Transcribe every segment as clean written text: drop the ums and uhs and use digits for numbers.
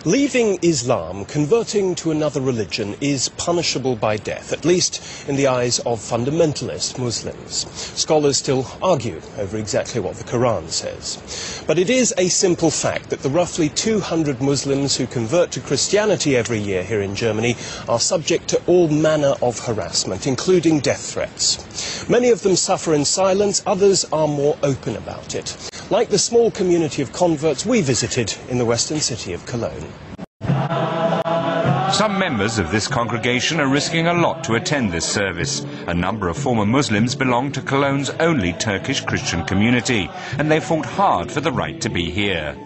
Leaving Islam, converting to another religion, is punishable by death, at least in the eyes of fundamentalist Muslims. Scholars still argue over exactly what the Quran says. But it is a simple fact that the roughly 200 Muslims who convert to Christianity every year here in Germany are subject to all manner of harassment, including death threats. Many of them suffer in silence, others are more open about it, like the small community of converts we visited in the western city of Cologne. Some members of this congregation are risking a lot to attend this service. A number of former Muslims belong to Cologne's only Turkish Christian community, and they fought hard for the right to be here.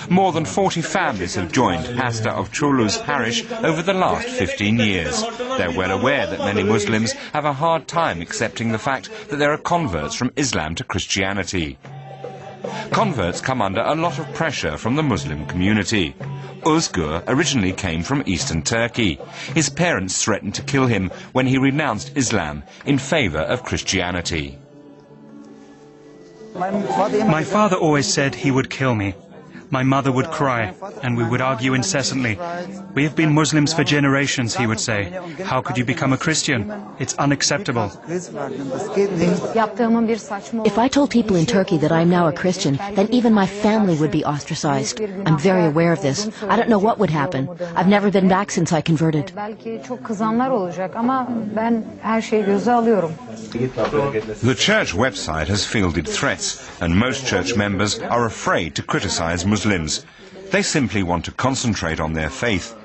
More than 40 families have joined Hasta of Çorlu's parish over the last 15 years. They're well aware that many Muslims have a hard time accepting the fact that there are converts from Islam to Christianity. Converts come under a lot of pressure from the Muslim community. Özgür originally came from eastern Turkey. His parents threatened to kill him when he renounced Islam in favor of Christianity. My father always said he would kill me. My mother would cry, and we would argue incessantly. We have been Muslims for generations, he would say. How could you become a Christian? It's unacceptable. If I told people in Turkey that I am now a Christian, then even my family would be ostracized. I'm very aware of this. I don't know what would happen. I've never been back since I converted. The church website has fielded threats, and most church members are afraid to criticize Muslims. They simply want to concentrate on their faith.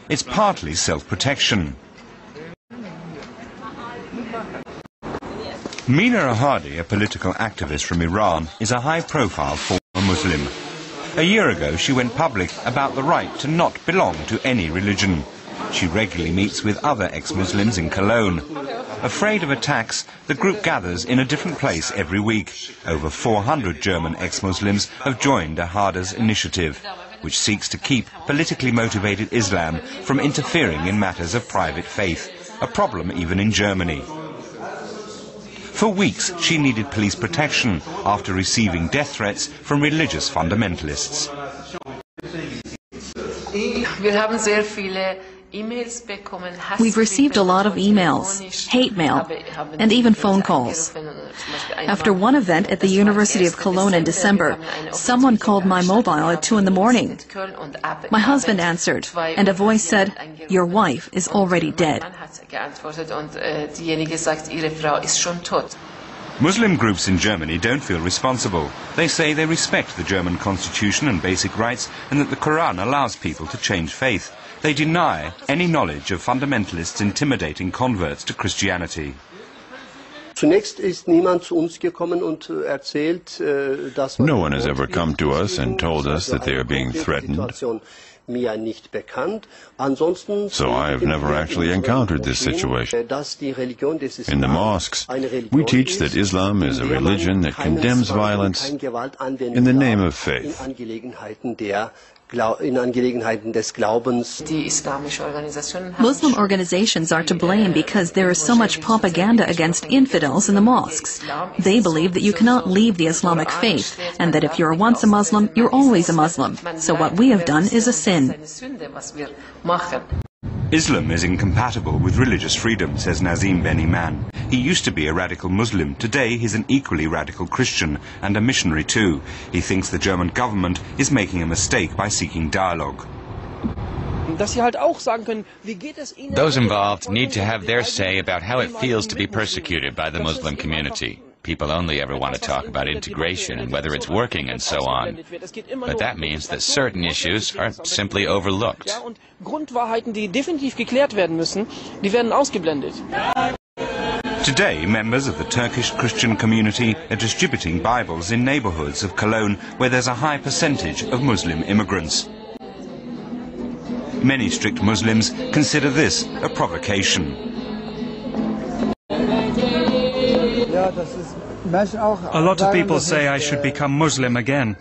It's partly self-protection. Mina Ahadi, a political activist from Iran, is a high-profile former Muslim. A year ago, she went public about the right to not belong to any religion. She regularly meets with other ex-Muslims in Cologne. Afraid of attacks, the group gathers in a different place every week. Over 400 German ex-Muslims have joined Ahadi's initiative, which seeks to keep politically motivated Islam from interfering in matters of private faith, a problem even in Germany. For weeks, she needed police protection after receiving death threats from religious fundamentalists. We've received a lot of emails, hate mail, and even phone calls. After one event at the University of Cologne in December, someone called my mobile at 2 in the morning. My husband answered, and a voice said, "Your wife is already dead." Muslim groups in Germany don't feel responsible. They say they respect the German constitution and basic rights, and that the Quran allows people to change faith. They deny any knowledge of fundamentalists intimidating converts to Christianity. No one has ever come to us and told us that they are being threatened. So I have never actually encountered this situation. In the mosques, we teach that Islam is a religion that condemns violence in the name of faith. Muslim organizations are to blame because there is so much propaganda against infidels in the mosques. They believe that you cannot leave the Islamic faith, and that if you're once a Muslim, you're always a Muslim. So what we have done is a sin. Islam is incompatible with religious freedom, says Nazim Ben Iman. He used to be a radical Muslim. Today he's an equally radical Christian and a missionary too. He thinks the German government is making a mistake by seeking dialogue. Those involved need to have their say about how it feels to be persecuted by the Muslim community. People only ever want to talk about integration and whether it's working and so on. But that means that certain issues are simply overlooked. Today, members of the Turkish Christian community are distributing Bibles in neighborhoods of Cologne where there's a high percentage of Muslim immigrants. Many strict Muslims consider this a provocation. A lot of people say I should become Muslim again.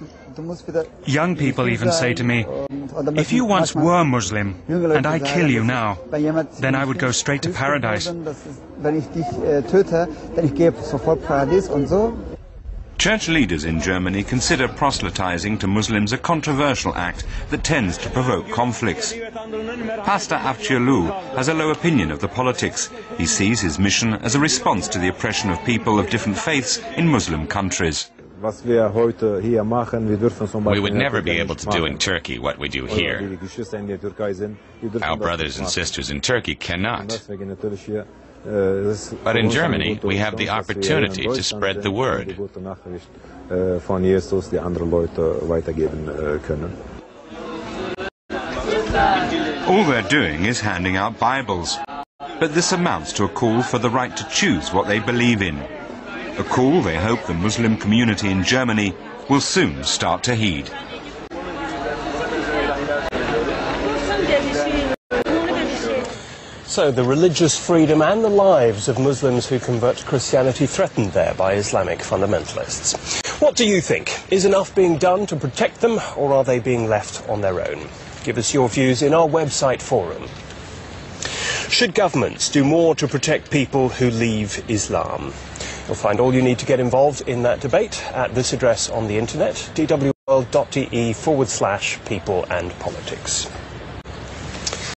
Young people even say to me, "If you once were Muslim and I kill you now, then I would go straight to paradise." Church leaders in Germany consider proselytizing to Muslims a controversial act that tends to provoke conflicts. Pastor Avciolu has a low opinion of the politics. He sees his mission as a response to the oppression of people of different faiths in Muslim countries. We would never be able to do in Turkey what we do here. Our brothers and sisters in Turkey cannot. But in Germany, we have the opportunity to spread the word. All they're doing is handing out Bibles. But this amounts to a call for the right to choose what they believe in. A call they hope the Muslim community in Germany will soon start to heed. So the religious freedom and the lives of Muslims who convert to Christianity threatened there by Islamic fundamentalists. What do you think? Is enough being done to protect them, or are they being left on their own? Give us your views in our website forum. Should governments do more to protect people who leave Islam? You'll find all you need to get involved in that debate at this address on the internet, dwworld.de/people and politics.